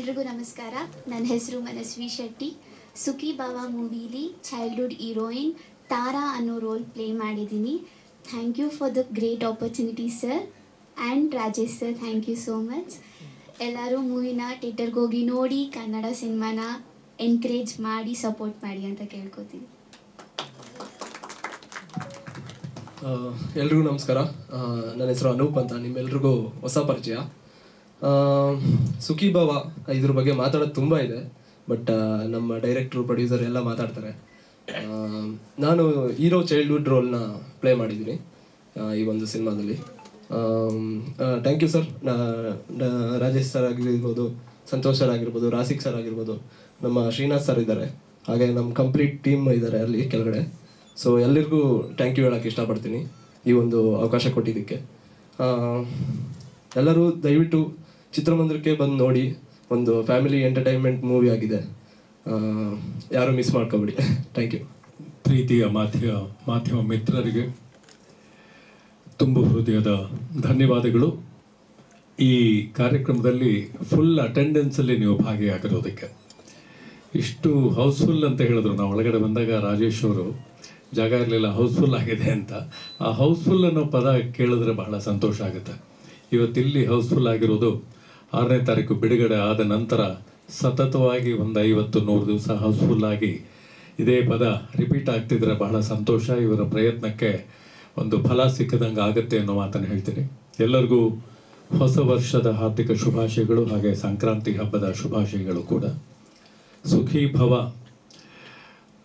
ಎಲ್ರಿಗೂ ನಮಸ್ಕಾರ. ನನ್ನ ಹೆಸರು ಮನಸ್ವಿ ಶೆಟ್ಟಿ. ಸುಖಿ ಭವ ಮೂವಿಲಿ ಚೈಲ್ಡ್ಹುಡ್ ಹೀರೋಯಿನ್ ತಾರಾ ಅನ್ನೋ ರೋಲ್ ಪ್ಲೇ ಮಾಡಿದ್ದೀನಿ. Thank you for the great opportunity sir and Rajesh sir, thank you so much. ಎಲ್ಲರೂ ಮೂವಿನ ಥಿಯೇಟರ್ಗೆ ಹೋಗಿ ನೋಡಿ ಕನ್ನಡ ಸಿನಿಮಾನ ಎನ್ಕರೇಜ್ ಮಾಡಿ ಸಪೋರ್ಟ್ ಮಾಡಿ ಅಂತ ಕೇಳ್ಕೊತೀನಿ. ಎಲ್ರಿಗೂ ನಮಸ್ಕಾರ. ನನ್ನ ಹೆಸರು ಅನೂಪ್ ಅಂತ. ನಿಮ್ಮೆಲ್ರಿಗೂ ಹೊಸ ಪರಿಚಯ. ಸುಖಿ ಭವ ಇದ್ರ ಬಗ್ಗೆ ಮಾತಾಡೋದು ತುಂಬ ಇದೆ, ಬಟ್ ನಮ್ಮ ಡೈರೆಕ್ಟ್ರು ಪ್ರೊಡ್ಯೂಸರ್ ಎಲ್ಲ ಮಾತಾಡ್ತಾರೆ. ನಾನು ಹೀರೋ ಚೈಲ್ಡ್ಹುಡ್ ರೋಲ್ನ ಪ್ಲೇ ಮಾಡಿದ್ದೀನಿ ಈ ಒಂದು ಸಿನಿಮಾದಲ್ಲಿ. Thank you sir. Rajesh sir ಆಗಿರ್ಬೋದು, ಸಂತೋಷ್ ಸರ್ ಆಗಿರ್ಬೋದು, ರಾಸಿಕ್ ಸರ್ ಆಗಿರ್ಬೋದು, ನಮ್ಮ ಶ್ರೀನಾಥ್ ಸರ್ ಇದ್ದಾರೆ, ಹಾಗೆ ನಮ್ಮ ಕಂಪ್ಲೀಟ್ ಟೀಮ್ ಇದ್ದಾರೆ ಅಲ್ಲಿ ಕೆಳಗಡೆ. ಸೊ ಎಲ್ಲರಿಗೂ ಥ್ಯಾಂಕ್ ಯು ಹೇಳೋಕ್ಕೆ ಇಷ್ಟಪಡ್ತೀನಿ ಈ ಒಂದು ಅವಕಾಶ ಕೊಟ್ಟಿದ್ದಕ್ಕೆ. ಎಲ್ಲರೂ ದಯವಿಟ್ಟು ಚಿತ್ರಮಂದಿರಕ್ಕೆ ಬಂದು ನೋಡಿ. ಒಂದು ಫ್ಯಾಮಿಲಿ ಎಂಟರ್ಟೈನ್ಮೆಂಟ್ ಮೂವಿ ಆಗಿದೆ, ಯಾರು ಮಿಸ್ ಮಾಡ್ಕೊಬೇಡಿ. Thank you. ಪ್ರೀತಿಯ ಮಾಧ್ಯಮ ಮಿತ್ರರಿಗೆ ತುಂಬ ಹೃದಯದ ಧನ್ಯವಾದಗಳು. ಈ ಕಾರ್ಯಕ್ರಮದಲ್ಲಿ ಫುಲ್ ಅಟೆಂಡೆನ್ಸಲ್ಲಿ ನೀವು ಭಾಗಿಯಾಗಿರೋದಕ್ಕೆ. ಇಷ್ಟು ಹೌಸ್ಫುಲ್ ಅಂತ ಹೇಳಿದ್ರು. ನಾವು ಒಳಗಡೆ ಬಂದಾಗ ರಾಜೇಶ್ ಅವರು ಜಾಗ ಇರಲಿಲ್ಲ, ಹೌಸ್ಫುಲ್ ಆಗಿದೆ ಅಂತ. ಆ ಹೌಸ್ಫುಲ್ ಅನ್ನೋ ಪದ ಕೇಳಿದ್ರೆ ಬಹಳ ಸಂತೋಷ ಆಗುತ್ತೆ. ಇವತ್ತಿಲ್ಲಿ ಹೌಸ್ಫುಲ್ ಆಗಿರೋದು 6ನೇ ತಾರೀಕು ಬಿಡುಗಡೆ ಆದ ನಂತರ ಸತತವಾಗಿ ಒಂದು 50-100 ದಿವಸ ಹೌಸ್ಫುಲ್ ಆಗಿ ಇದೇ ಪದ ರಿಪೀಟ್ ಆಗ್ತಿದ್ರೆ ಬಹಳ ಸಂತೋಷ. ಇವರ ಪ್ರಯತ್ನಕ್ಕೆ ಒಂದು ಫಲ ಸಿಕ್ಕದಂಗೆ ಆಗುತ್ತೆ ಅನ್ನೋ ಮಾತನ್ನು ಹೇಳ್ತೀನಿ. ಎಲ್ಲರಿಗೂ ಹೊಸ ವರ್ಷದ ಹಾರ್ದಿಕ ಶುಭಾಶಯಗಳು, ಹಾಗೆ ಸಂಕ್ರಾಂತಿ ಹಬ್ಬದ ಶುಭಾಶಯಗಳು ಕೂಡ. ಸುಖಿ ಭವ.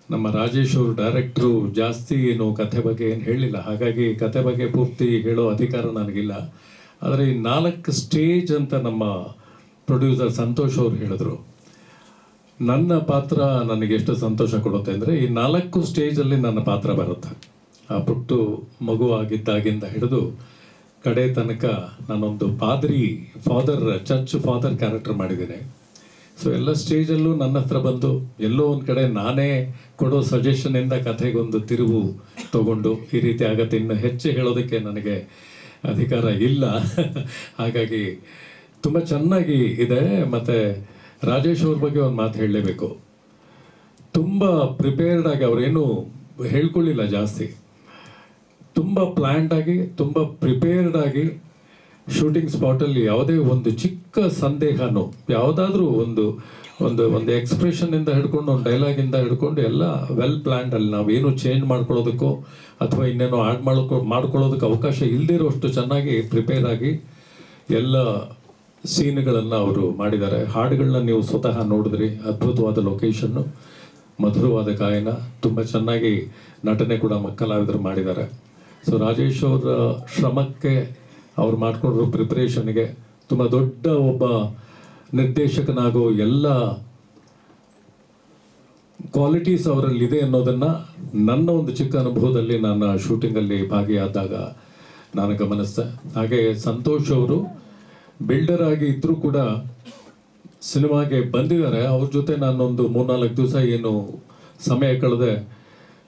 ನಮ್ಮ ರಾಜೇಶ್ ಅವರು ಡೈರೆಕ್ಟ್ರು ಜಾಸ್ತಿ ಏನು ಕಥೆ ಬಗ್ಗೆ ಏನು ಹೇಳಿಲ್ಲ, ಹಾಗಾಗಿ ಕಥೆ ಬಗ್ಗೆ ಪೂರ್ತಿ ಹೇಳೋ ಅಧಿಕಾರ ನನಗಿಲ್ಲ. ಆದರೆ ಈ 4 ಸ್ಟೇಜ್ ಅಂತ ನಮ್ಮ ಪ್ರೊಡ್ಯೂಸರ್ ಸಂತೋಷ್ ಅವರು ಹೇಳಿದ್ರು. ನನ್ನ ಪಾತ್ರ ನನಗೆ ಎಷ್ಟು ಸಂತೋಷ ಕೊಡುತ್ತೆ ಅಂದರೆ, ಈ 4 ಸ್ಟೇಜಲ್ಲಿ ನನ್ನ ಪಾತ್ರ ಬರುತ್ತೆ. ಆ ಪುಟ್ಟು ಮಗುವಾಗಿದ್ದಾಗಿಂದ ಹಿಡಿದು ಕಡೆ ತನಕ ನಾನೊಂದು ಚರ್ಚ್ ಫಾದರ್ ಕ್ಯಾರೆಕ್ಟರ್ ಮಾಡಿದ್ದೇನೆ. ಸೊ ಎಲ್ಲ ಸ್ಟೇಜಲ್ಲೂ ನನ್ನ ಹತ್ರ ಬಂದು ಎಲ್ಲೋ ಒಂದು ಕಡೆ ನಾನೇ ಕೊಡೋ ಸಜೆಷನಿಂದ ಕಥೆಗೊಂದು ತಿರುವು ತಗೊಂಡು ಈ ರೀತಿ ಆಗತ್ತೆ. ಇನ್ನು ಹೆಚ್ಚು ಹೇಳೋದಕ್ಕೆ ನನಗೆ ಅಧಿಕಾರ ಇಲ್ಲ. ಹಾಗಾಗಿ ತುಂಬ ಚೆನ್ನಾಗಿ ಇದೆ. ಮತ್ತು ರಾಜೇಶ್ ಅವ್ರ ಬಗ್ಗೆ ಒಂದು ಮಾತು ಹೇಳಲೇಬೇಕು. ತುಂಬ ಪ್ರಿಪೇರ್ಡ್ ಆಗಿ, ಅವರೇನು ಹೇಳ್ಕೊಳ್ಳಿಲ್ಲ ಜಾಸ್ತಿ, ತುಂಬ ಪ್ಲ್ಯಾನ್ಡ್ ಆಗಿ, ತುಂಬ ಪ್ರಿಪೇರ್ಡ್ ಆಗಿ ಶೂಟಿಂಗ್ ಸ್ಪಾಟಲ್ಲಿ ಯಾವುದೇ ಒಂದು ಚಿಕ್ಕ ಸಂದೇಹನೋ, ಯಾವುದಾದ್ರೂ ಒಂದು ಎಕ್ಸ್ಪ್ರೆಷನ್ನಿಂದ ಹಿಡ್ಕೊಂಡು, ಒಂದು ಡೈಲಾಗಿಂದ ಹಿಡ್ಕೊಂಡು ಎಲ್ಲ ವೆಲ್ ಪ್ಲ್ಯಾನ್ಡ್. ಅಲ್ಲಿ ನಾವೇನು ಚೇಂಜ್ ಮಾಡ್ಕೊಳ್ಳೋದಕ್ಕೋ ಅಥವಾ ಇನ್ನೇನೋ ಆ್ಯಡ್ ಮಾಡ್ಕೊಳ್ಳೋದಕ್ಕೆ ಅವಕಾಶ ಇಲ್ಲದಿರೋಷ್ಟು ಚೆನ್ನಾಗಿ ಪ್ರಿಪೇರ್ ಆಗಿ ಎಲ್ಲ ಸೀನ್ಗಳನ್ನು ಅವರು ಮಾಡಿದ್ದಾರೆ. ಹಾಡುಗಳನ್ನ ನೀವು ಸ್ವತಃ ನೋಡಿದ್ರಿ. ಅದ್ಭುತವಾದ ಲೊಕೇಶನ್ನು, ಮಧುರವಾದ ಗಾಯನ, ತುಂಬ ಚೆನ್ನಾಗಿ ನಟನೆ ಕೂಡ ಕಲಾವಿದರು ಮಾಡಿದ್ದಾರೆ. ಸೊ ರಾಜೇಶ್ ಅವರ ಶ್ರಮಕ್ಕೆ, ಅವ್ರು ಮಾಡಿಕೊಂಡಿರೋ ಪ್ರಿಪ್ರೇಷನ್ಗೆ, ತುಂಬ ದೊಡ್ಡ ಒಬ್ಬ ನಿರ್ದೇಶಕನಾಗೋ ಎಲ್ಲ ಕ್ವಾಲಿಟೀಸ್ ಅವರಲ್ಲಿದೆ ಅನ್ನೋದನ್ನು ನನ್ನ ಒಂದು ಚಿಕ್ಕ ಅನುಭವದಲ್ಲಿ ನಾನು ಶೂಟಿಂಗಲ್ಲಿ ಭಾಗಿಯಾದಾಗ ನಾನು ಗಮನಿಸಿದೆ. ಹಾಗೆ ಸಂತೋಷ್ ಅವರು ಬಿಲ್ಡರ್ ಆಗಿ ಇದ್ದರೂ ಕೂಡ ಸಿನಿಮಾಗೆ ಬಂದಿದ್ದಾರೆ. ಅವ್ರ ಜೊತೆ ನಾನೊಂದು 3-4 ದಿವಸ ಏನು ಸಮಯ ಕಳೆದೆ.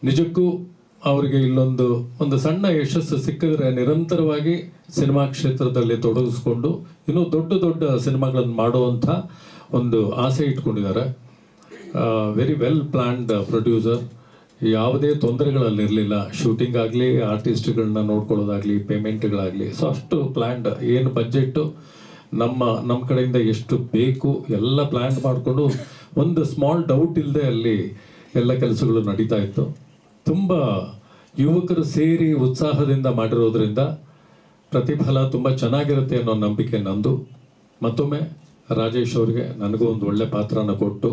ನಿಜಕ್ಕೂ ಅವರಿಗೆ ಒಂದು ಸಣ್ಣ ಯಶಸ್ಸು ಸಿಕ್ಕಿದ್ರೆ ನಿರಂತರವಾಗಿ ಸಿನಿಮಾ ಕ್ಷೇತ್ರದಲ್ಲಿ ತೊಡಗಿಸ್ಕೊಂಡು ಇನ್ನೂ ದೊಡ್ಡ ಸಿನಿಮಾಗಳನ್ನು ಮಾಡುವಂಥ ಒಂದು ಆಸೆ ಇಟ್ಕೊಂಡಿದ್ದಾರೆ. Very well planned producer. ಯಾವುದೇ ತೊಂದರೆಗಳಲ್ಲಿರಲಿಲ್ಲ. ಶೂಟಿಂಗ್ ಆಗಲಿ, ಆರ್ಟಿಸ್ಟ್ಗಳನ್ನ ನೋಡ್ಕೊಳ್ಳೋದಾಗಲಿ, ಪೇಮೆಂಟ್ಗಳಾಗಲಿ. ಸೊ ಅಷ್ಟು ಪ್ಲ್ಯಾನ್ಡ್. ಏನು ಬಜೆಟ್ಟು ನಮ್ಮ ಕಡೆಯಿಂದ ಎಷ್ಟು ಬೇಕು ಎಲ್ಲ ಪ್ಲ್ಯಾನ್ ಮಾಡಿಕೊಂಡು ಒಂದು ಸ್ಮಾಲ್ ಡೌಟ್ ಇಲ್ಲದೆ ಅಲ್ಲಿ ಎಲ್ಲ ಕೆಲಸಗಳು ನಡೀತಾ ಇತ್ತು. ತುಂಬ ಯುವಕರು ಸೇರಿ ಉತ್ಸಾಹದಿಂದ ಮಾಡಿರೋದ್ರಿಂದ ಪ್ರತಿಫಲ ತುಂಬ ಚೆನ್ನಾಗಿರುತ್ತೆ ಅನ್ನೋ ನಂಬಿಕೆ ನಂದು. ಮತ್ತೊಮ್ಮೆ ರಾಜೇಶ್ ಅವರಿಗೆ ನನಗೂ ಒಂದು ಒಳ್ಳೆ ಪಾತ್ರನ ಕೊಟ್ಟು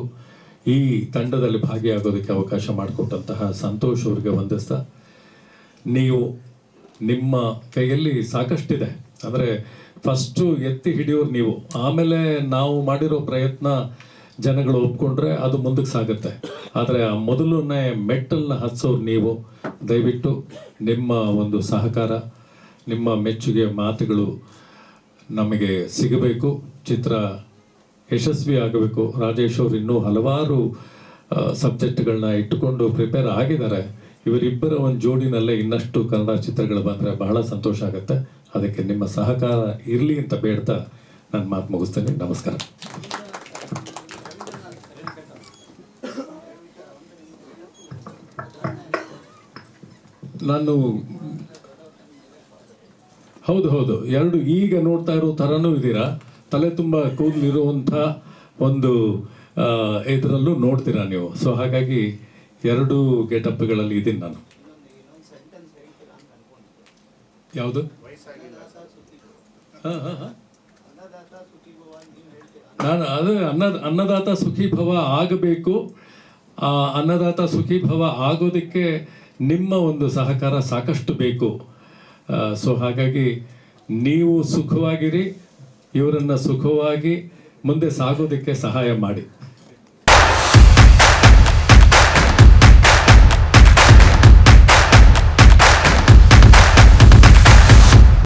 ಈ ತಂಡದಲ್ಲಿ ಭಾಗಿಯಾಗೋದಕ್ಕೆ ಅವಕಾಶ ಮಾಡಿಕೊಟ್ಟಂತಹ ಸಂತೋಷ್ ಅವರಿಗೆ ವಂದಿಸ್ತಾ, ನೀವು ನಿಮ್ಮ ಕೈಯಲ್ಲಿ ಸಾಕಷ್ಟಿದೆ. ಅಂದರೆ ಫಸ್ಟು ಎತ್ತಿ ಹಿಡಿಯೋರು ನೀವು, ಆಮೇಲೆ ನಾವು ಮಾಡಿರೋ ಪ್ರಯತ್ನ ಜನಗಳು ಒಪ್ಕೊಂಡ್ರೆ ಅದು ಮುಂದಕ್ಕೆ ಸಾಗುತ್ತೆ. ಆದರೆ ಆ ಮೊದಲನೇ ಮೆಟ್ಟಲನ್ನ ಹತ್ಸೋರು ನೀವು. ದಯವಿಟ್ಟು ನಿಮ್ಮ ಒಂದು ಸಹಕಾರ, ನಿಮ್ಮ ಮೆಚ್ಚುಗೆ ಮಾತುಗಳು ನಮಗೆ ಸಿಗಬೇಕು. ಚಿತ್ರ ಯಶಸ್ವಿ ಆಗಬೇಕು. ರಾಜೇಶ್ ಅವರು ಇನ್ನೂ ಹಲವಾರು ಸಬ್ಜೆಕ್ಟ್ಗಳನ್ನ ಇಟ್ಟುಕೊಂಡು ಪ್ರಿಪೇರ್ ಆಗಿದ್ದಾರೆ. ಇವರಿಬ್ಬರ ಒಂದು ಜೋಡಿನಲ್ಲೇ ಇನ್ನಷ್ಟು ಕನ್ನಡ ಚಿತ್ರಗಳು ಬಂದರೆ ಬಹಳ ಸಂತೋಷ ಆಗುತ್ತೆ. ಅದಕ್ಕೆ ನಿಮ್ಮ ಸಹಕಾರ ಇರಲಿ ಅಂತ ಬೇಡ್ತಾ ನಾನು ಮಾತು ಮುಗಿಸ್ತೇನೆ. ನಮಸ್ಕಾರ. ನಾನು ಹೌದು ಹೌದು, ಎರಡು ಈಗ ನೋಡ್ತಾ ಇರೋ ಥರನೂ ಇದ್ದೀರಾ, ತಲೆ ತುಂಬ ಕೂದಲಿರುವಂಥ ಒಂದು ಇದರಲ್ಲೂ ನೋಡ್ತೀರಾ ನೀವು. ಸೊ ಹಾಗಾಗಿ ಎರಡು ಗೆಟಪ್ಗಳಲ್ಲಿ ಇದ್ದೀನಿ ನಾನು. ಯಾವುದು? ಹಾಂ ಹಾಂ ಹಾಂ, ನಾನು ಅದು ಅನ್ನದಾತ ಸುಖೀ ಭವ ಆಗಬೇಕು. ಆ ಅನ್ನದಾತ ಸುಖೀ ಭವ ಆಗೋದಕ್ಕೆ ನಿಮ್ಮ ಒಂದು ಸಹಕಾರ ಸಾಕಷ್ಟು ಬೇಕು. ಸೊ ಹಾಗಾಗಿ ನೀವು ಸುಖವಾಗಿರಿ, ಇವರನ್ನು ಸುಖವಾಗಿ ಮುಂದೆ ಸಾಗೋದಕ್ಕೆ ಸಹಾಯ ಮಾಡಿ.